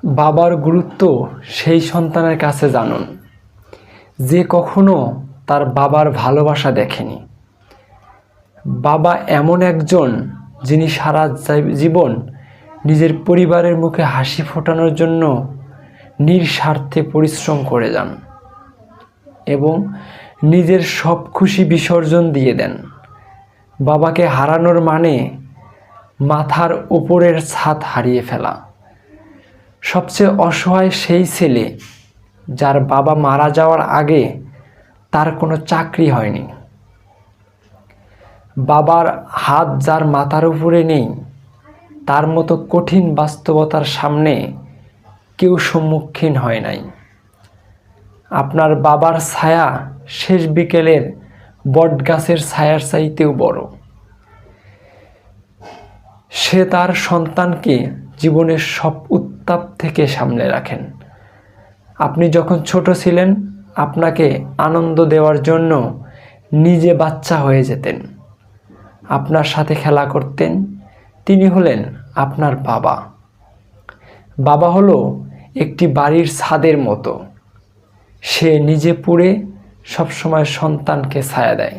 বাবার গুরুত্ব সেই সন্তানের কাছে জানুন যে কখনো তার বাবার ভালোবাসা দেখেনি। বাবা এমন একজন যিনি সারা জীবন নিজের পরিবারের মুখে হাসি ফোটানোর জন্য নিঃস্বার্থে পরিশ্রম করে যান এবং নিজের সব খুশি বিসর্জন দিয়ে দেন। বাবাকে হারানোর মানে মাথার উপরের ছাদ হারিয়ে ফেলা। সবচেয়ে অসহায় সেই ছেলে যার বাবা মারা যাওয়ার আগে তার কোনো চাকরি হয়নি। বাবার হাত যার মাথার উপরে নেই, তার মতো কঠিন বাস্তবতার সামনে কেউ সম্মুখীন হয় নাই। আপনার বাবার ছায়া শেষ বিকেলের বটগাছের ছায়ার চাইতেও বড়। সে তার সন্তানকে জীবনের সব উত্তাপ থেকে সামলে রাখেন। আপনি যখন ছোট ছিলেন, আপনাকে আনন্দ দেওয়ার জন্য নিজে বাচ্চা হয়ে যেতেন, আপনার সাথে খেলা করতেন। তিনি হলেন আপনার বাবা। বাবা হলো একটি বাড়ির ছাদের মতো। সে নিজে পুড়ে সবসময় সন্তানকে ছায়া দেয়।